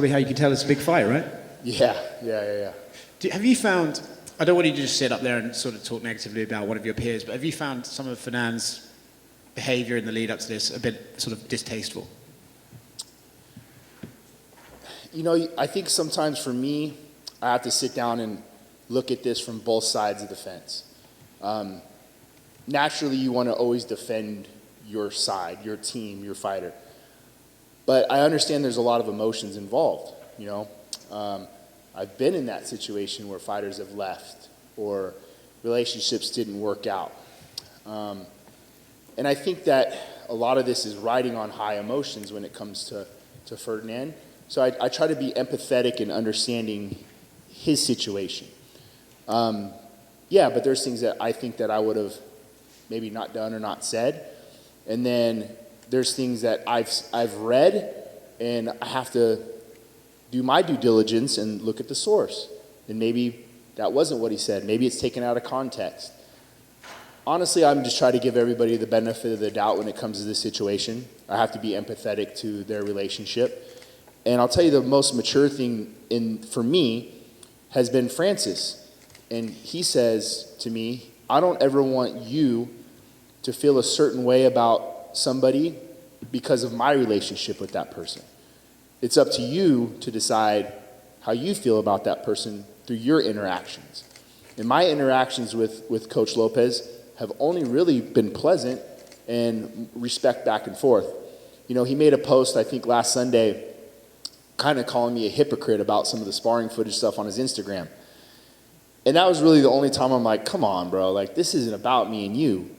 Probably how you can tell it's a big fight, right? Yeah. Have you found, I don't want you to just sit up there and sort of talk negatively about one of your peers, but have you found some of Fernand's behavior in the lead up to this a bit sort of distasteful? You know, I think sometimes for me, I have to sit down and look at this from both sides of the fence. Naturally, you want to always defend your side, your team, your fighter. But I understand there's a lot of emotions involved, you know. I've been in that situation where fighters have left or relationships didn't work out. And I think that a lot of this is riding on high emotions when it comes to Ferdinand. So I try to be empathetic and understanding his situation. But there's things that I think that I would have maybe not done or not said. And then there's things that I've read, and I have to do my due diligence and look at the source. And maybe that wasn't what he said. Maybe it's taken out of context. Honestly, I'm just trying to give everybody the benefit of the doubt when it comes to this situation. I have to be empathetic to their relationship. And I'll tell you the most mature thing for me has been Francis. And he says to me, I don't ever want you to feel a certain way about somebody because of my relationship with that person. It's up to you to decide how you feel about that person through your interactions. And my interactions with Coach Lopez have only really been pleasant and respect back and forth. You know, he made a post, I think last Sunday, kind of calling me a hypocrite about some of the sparring footage stuff on his Instagram. And that was really the only time I'm like, come on, bro, like this isn't about me and you.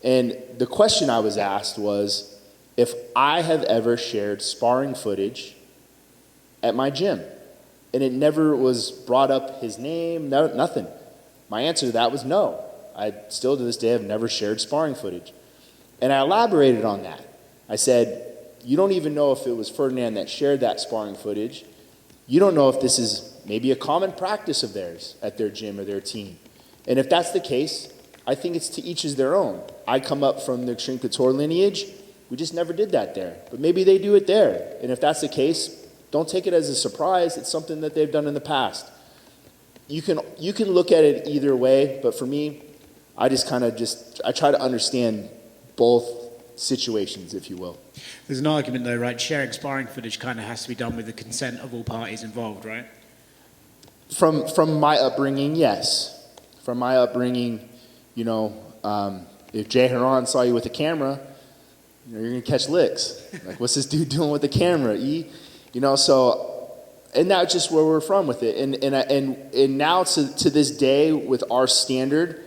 And the question I was asked was if I have ever shared sparring footage at my gym. And it never was brought up his name, nothing. My answer to that was no. I still to this day have never shared sparring footage. And I elaborated on that. I said, you don't even know if it was Ferdinand that shared that sparring footage. You don't know if this is maybe a common practice of theirs at their gym or their team. And if that's the case, I think it's to each is their own. I come up from the Xtreme Couture lineage. We just never did that there. But maybe they do it there. And if that's the case, don't take it as a surprise. It's something that they've done in the past. You can look at it either way, but for me, I try to understand both situations, if you will. There's an argument though, right? Sharing sparring footage kind of has to be done with the consent of all parties involved, right? From my upbringing, yes. From my upbringing, you know, if Jay Heron saw you with a camera, you know, you're gonna catch licks. Like, what's this dude doing with the camera? You know, so, and that's just where we're from with it. And now to this day, with our standard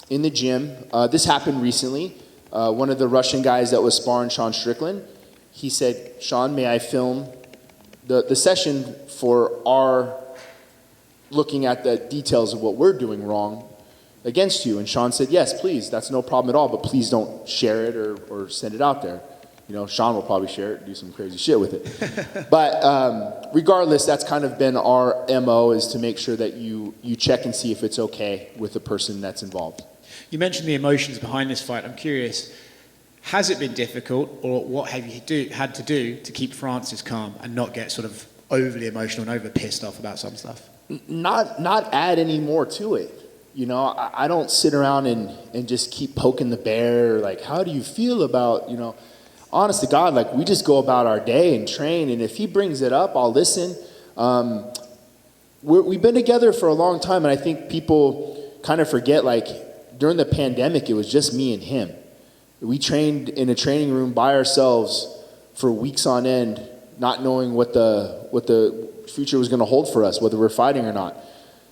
in the gym, this happened recently. One of the Russian guys that was sparring Sean Strickland, he said, Sean, may I film the session for our looking at the details of what we're doing wrong against you? And Sean said, yes, please, that's no problem at all, but please don't share it or send it out there. You know, Sean will probably share it and do some crazy shit with it. But regardless, that's kind of been our MO, is to make sure that you check and see if it's okay with the person that's involved. You mentioned the emotions behind this fight. I'm curious, has it been difficult, or what have you had to do to keep Francis calm and not get sort of overly emotional and over pissed off about some stuff? Not add any more to it. You know, I don't sit around and just keep poking the bear, like, how do you feel about, you know, honest to God, like, we just go about our day and train, and if he brings it up, I'll listen. We've been together for a long time, and I think people kind of forget, like, during the pandemic, it was just me and him. We trained in a training room by ourselves for weeks on end, not knowing what the future was going to hold for us, whether we're fighting or not.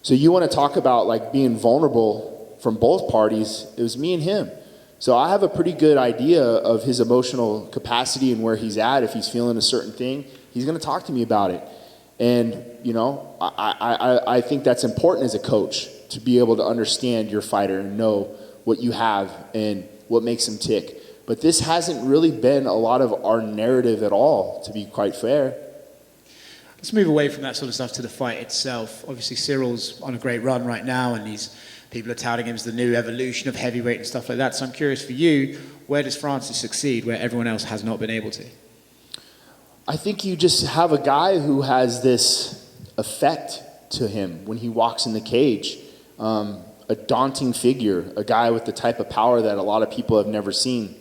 So you want to talk about, like, being vulnerable from both parties, it was me and him. So I have a pretty good idea of his emotional capacity and where he's at. If he's feeling a certain thing, he's going to talk to me about it. And, you know, I think that's important as a coach, to be able to understand your fighter and know what you have and what makes him tick. But this hasn't really been a lot of our narrative at all, to be quite fair. Let's move away from that sort of stuff to the fight itself. Obviously, Cyryl's on a great run right now, and people are touting him as the new evolution of heavyweight and stuff like that. So I'm curious for you, where does Francis succeed where everyone else has not been able to? I think you just have a guy who has this effect to him when he walks in the cage. A daunting figure, a guy with the type of power that a lot of people have never seen.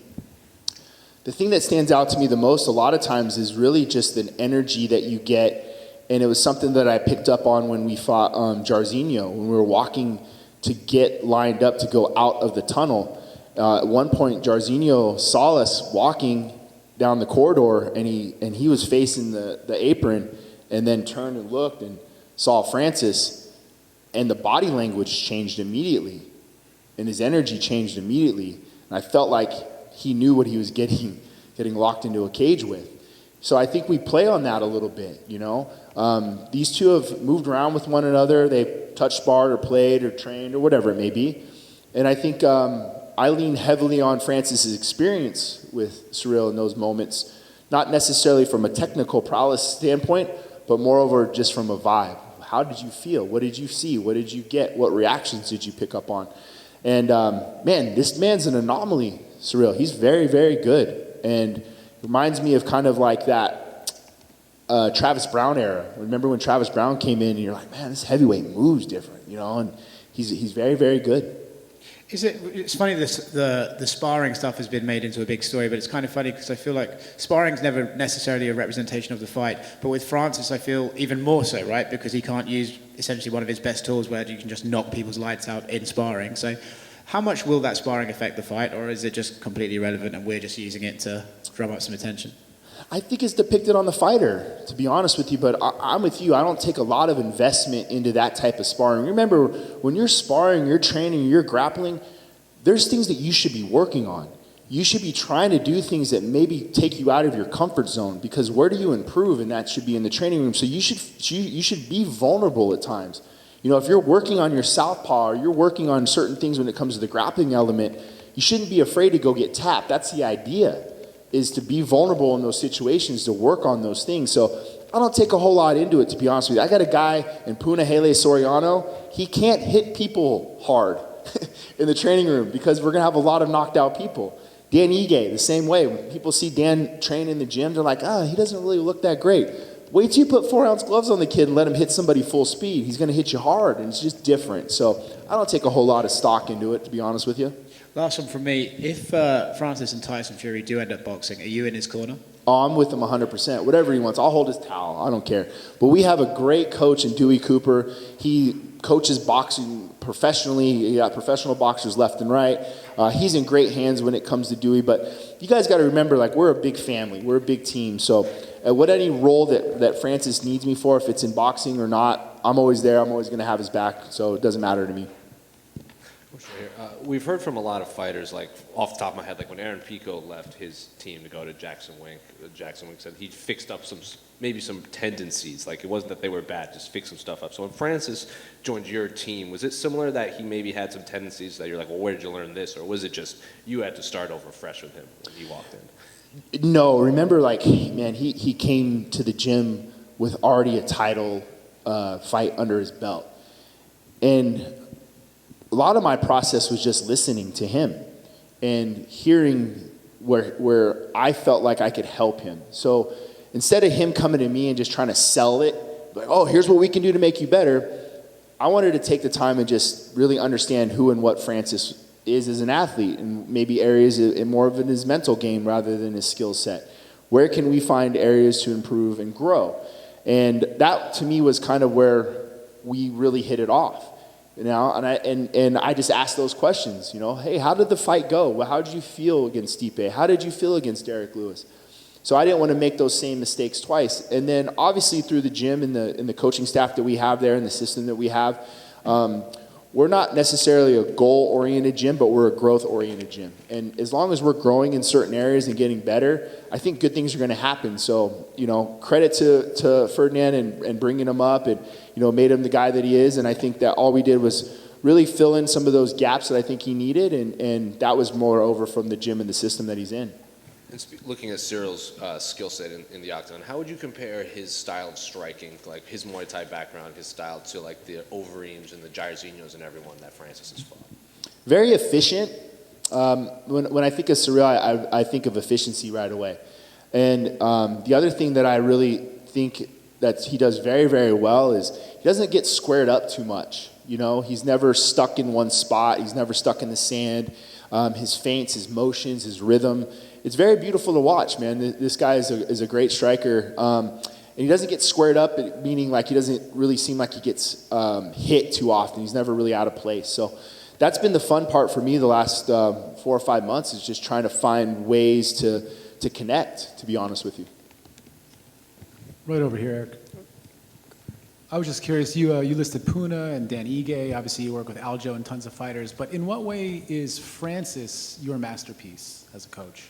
The thing that stands out to me the most a lot of times is really just an energy that you get, and it was something that I picked up on when we fought Jairzinho, when we were walking to get lined up to go out of the tunnel. At one point, Jairzinho saw us walking down the corridor, and he was facing the apron, and then turned and looked and saw Francis, and the body language changed immediately, and his energy changed immediately, and I felt like he knew what he was getting locked into a cage with. So I think we play on that a little bit, you know. These two have moved around with one another. They've touched, sparred, or played, or trained, or whatever it may be. And I think I lean heavily on Francis's experience with Ciryl in those moments, not necessarily from a technical prowess standpoint, but moreover just from a vibe. How did you feel? What did you see? What did you get? What reactions did you pick up on? And man, this man's an anomaly, Ciryl. He's very, very good. And reminds me of kind of like that Travis Brown era. Remember when Travis Brown came in and you're like, man, this heavyweight moves different, you know, and he's very, very good. It's funny, the sparring stuff has been made into a big story, but it's kind of funny because I feel like sparring's never necessarily a representation of the fight. But with Francis, I feel even more so, right? Because he can't use essentially one of his best tools where you can just knock people's lights out in sparring. So how much will that sparring affect the fight, or is it just completely irrelevant and we're just using it to drum up some attention? I think it's depicted on the fighter, to be honest with you, but I'm with you. I don't take a lot of investment into that type of sparring. Remember, when you're sparring, you're training, you're grappling, there's things that you should be working on. You should be trying to do things that maybe take you out of your comfort zone, because where do you improve? And that should be in the training room. So you should be vulnerable at times. You know, if you're working on your southpaw or you're working on certain things when it comes to the grappling element, you shouldn't be afraid to go get tapped. That's the idea, is to be vulnerable in those situations, to work on those things. So I don't take a whole lot into it, to be honest with you. I got a guy in Punahele Soriano. He can't hit people hard in the training room because we're going to have a lot of knocked out people. Dan Ige, the same way. When people see Dan train in the gym, they're like, he doesn't really look that great. Wait till you put 4-ounce gloves on the kid and let him hit somebody full speed. He's going to hit you hard, and it's just different. So I don't take a whole lot of stock into it, to be honest with you. Last one from me. If Francis and Tyson Fury do end up boxing, are you in his corner? Oh, I'm with him 100%. Whatever he wants. I'll hold his towel. I don't care. But we have a great coach in Dewey Cooper. He coaches boxing professionally. You got professional boxers left and right. He's in great hands when it comes to Dewey. But you guys got to remember, like, we're a big family. We're a big team. So what any role that Francis needs me for, if it's in boxing or not, I'm always there. I'm always going to have his back. So it doesn't matter to me. We've heard from a lot of fighters, like off the top of my head, like when Aaron Pico left his team to go to Jackson Wink said he fixed up maybe some tendencies. Like, it wasn't that they were bad, just fix some stuff up. So when Francis joined your team, was it similar that he maybe had some tendencies that you're like, well, where did you learn this? Or was it just you had to start over fresh with him when he walked in? No, remember, like, man, he came to the gym with already a title fight under his belt. And a lot of my process was just listening to him and hearing where I felt like I could help him. So instead of him coming to me and just trying to sell it, like, oh, here's what we can do to make you better, I wanted to take the time and just really understand who and what Francis is as an athlete, and maybe areas more of in his mental game rather than his skill set. Where can we find areas to improve and grow? And that, to me, was kind of where we really hit it off. You know, and I just asked those questions, you know, hey, how did the fight go? Well, how did you feel against Stipe? How did you feel against Derek Lewis? So I didn't want to make those same mistakes twice. And then obviously through the gym and the coaching staff that we have there and the system that we have, we're not necessarily a goal-oriented gym, but we're a growth-oriented gym. And as long as we're growing in certain areas and getting better, I think good things are going to happen. So, you know, credit to Fernand and bringing him up and, you know, made him the guy that he is. And I think that all we did was really fill in some of those gaps that I think he needed. And that was more over from the gym and the system that he's in. And looking at Ciryl's skill set in the octagon, how would you compare his style of striking, like his Muay Thai background, his style, to like the Overeems and the Jairzinhos and everyone that Francis has fought? Very efficient. When I think of Ciryl, I think of efficiency right away. And the other thing that I really think that he does very, very well is he doesn't get squared up too much. You know, he's never stuck in one spot. He's never stuck in the sand. His feints, his motions, his rhythm. It's very beautiful to watch, man. This guy is a great striker. And he doesn't get squared up, meaning like he doesn't really seem like he gets hit too often. He's never really out of place. So that's been the fun part for me the last 4 or 5 months, is just trying to find ways to connect, to be honest with you. Right over here, Eric. I was just curious, you listed Puna and Dan Ige. Obviously, you work with Aljo and tons of fighters. But in what way is Francis your masterpiece as a coach?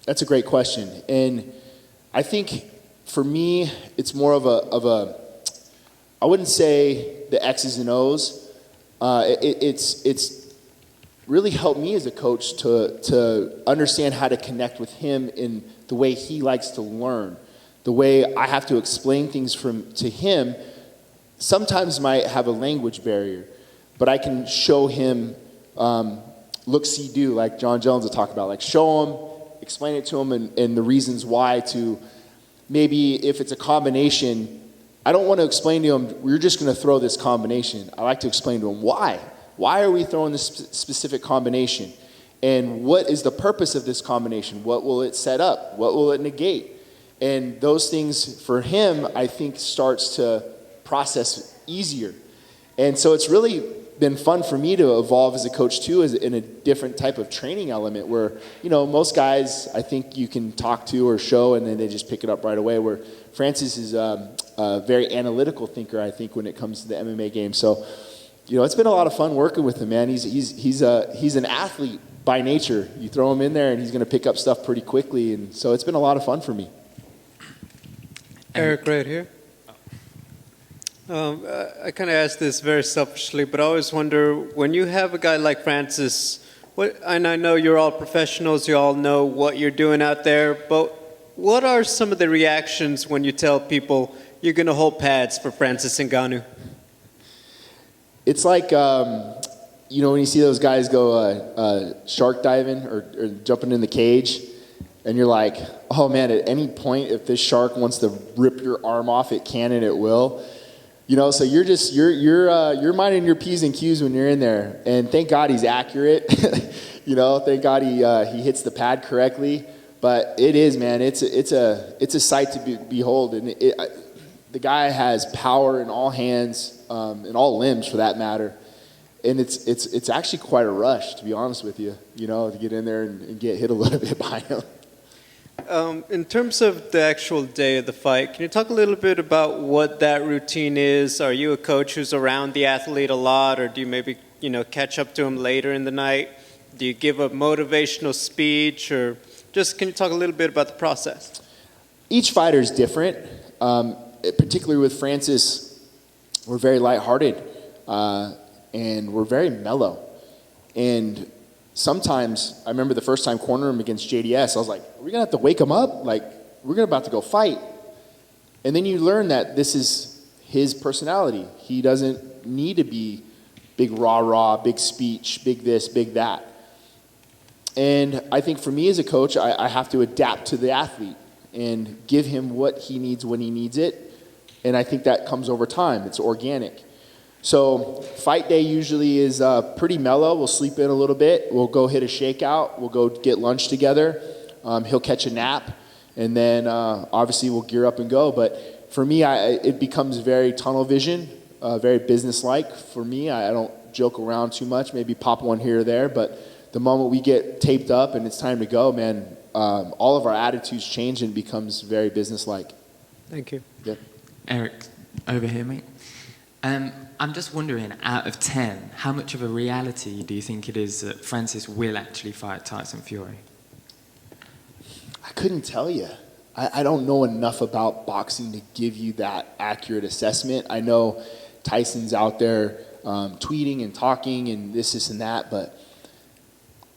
That's a great question. And I think for me, it's more of a I wouldn't say the X's and O's. It's really helped me as a coach to understand how to connect with him in the way he likes to learn. The way I have to explain things to him sometimes might have a language barrier, but I can show him look, see, do, like Jon Jones will talk about. Like show him, explain it to him, and the reasons why. To maybe if it's a combination, I don't want to explain to him, we're just going to throw this combination. I like to explain to him why. Why are we throwing this specific combination? And what is the purpose of this combination? What will it set up? What will it negate? And those things for him, I think, starts to process easier. And so it's really been fun for me to evolve as a coach too, in a different type of training element where, you know, most guys I think you can talk to or show and then they just pick it up right away, where Francis is a very analytical thinker, I think, when it comes to the MMA game. So, you know, it's been a lot of fun working with him, man. He's an athlete by nature. You throw him in there and he's going to pick up stuff pretty quickly, and so it's been a lot of fun for me. Eric, right here. I kind of ask this very selfishly, but I always wonder, when you have a guy like Francis, and I know you're all professionals, you all know what you're doing out there, but what are some of the reactions when you tell people you're going to hold pads for Francis Ngannou? It's like, you know, when you see those guys go shark diving or jumping in the cage, and you're like, oh man, at any point, if this shark wants to rip your arm off, it can and it will. You know, so you're minding your P's and Q's when you're in there. And thank God he's accurate. You know, thank God he hits the pad correctly. But it is, man, it's a sight to behold. And the guy has power in all hands, in all limbs for that matter. And it's actually quite a rush, to be honest with you, you know, to get in there and get hit a little bit by him. In terms of the actual day of the fight, can you talk a little bit about what that routine is? Are you a coach who's around the athlete a lot, or do you maybe, you know, catch up to him later in the night? Do you give a motivational speech, or just can you talk a little bit about the process? Each fighter is different. Particularly with Francis, we're very lighthearted, and we're very mellow. And sometimes, I remember the first time cornering him against JDS, I was like, are we going to have to wake him up? Like, we're about to go fight. And then you learn that this is his personality. He doesn't need to be big rah-rah, big speech, big this, big that. And I think for me as a coach, I have to adapt to the athlete and give him what he needs when he needs it. And I think that comes over time. It's organic. So fight day usually is pretty mellow. We'll sleep in a little bit. We'll go hit a shakeout. We'll go get lunch together. He'll catch a nap. And then obviously we'll gear up and go. But for me, it becomes very tunnel vision, very business-like. For me, I don't joke around too much, maybe pop one here or there. But the moment we get taped up and it's time to go, man, all of our attitudes change and becomes very business-like. Thank you. Yep. Eric, over here, mate. I'm just wondering, out of 10, how much of a reality do you think it is that Francis will actually fight Tyson Fury? I couldn't tell you. I don't know enough about boxing to give you that accurate assessment. I know Tyson's out there tweeting and talking and this and that, but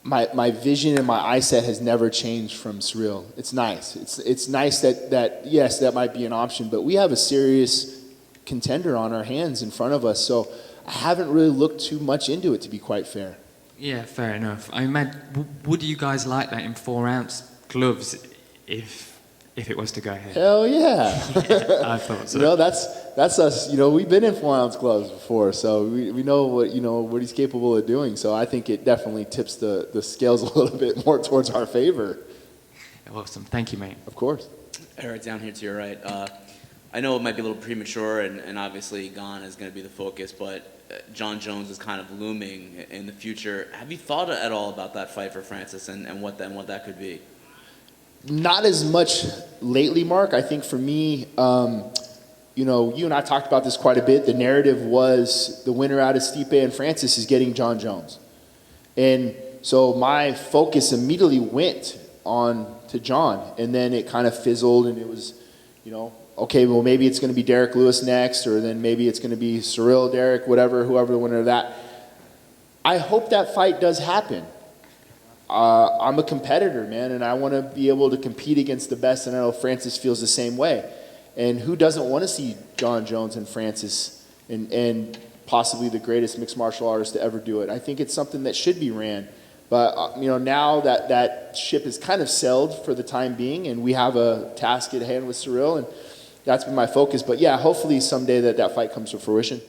my vision and my eyesight has never changed from Ciryl. It's nice. It's nice that yes, that might be an option, but we have a serious contender on our hands in front of us, so I haven't really looked too much into it, to be quite fair. Yeah, fair enough. I imagine, would you guys like that in 4 ounce gloves if it was to go ahead. Hell yeah. I thought so. You know, that's us. You know, we've been in 4-ounce gloves before, so we know what he's capable of doing. So I think it definitely tips the scales a little bit more towards our favor. Awesome. Thank you, mate. Of course. Eric, down here to your right. I know it might be a little premature, and obviously Gane is going to be the focus, but Jon Jones is kind of looming in the future. Have you thought at all about that fight for Francis and what that could be? Not as much lately, Mark. I think for me, you know, you and I talked about this quite a bit. The narrative was the winner out of Stipe and Francis is getting Jon Jones. And so my focus immediately went on to Jon, and then it kind of fizzled, and it was, you know, okay, well, maybe it's going to be Derek Lewis next, or then maybe it's going to be Ciryl, Derek, whoever the winner of that. I hope that fight does happen. I'm a competitor, man, and I want to be able to compete against the best, and I know Francis feels the same way. And who doesn't want to see Jon Jones and Francis and possibly the greatest mixed martial artist to ever do it? I think it's something that should be ran. But, you know, now that ship is kind of sailed for the time being, and we have a task at hand with Ciryl, and that's been my focus. But, yeah, hopefully someday that fight comes to fruition.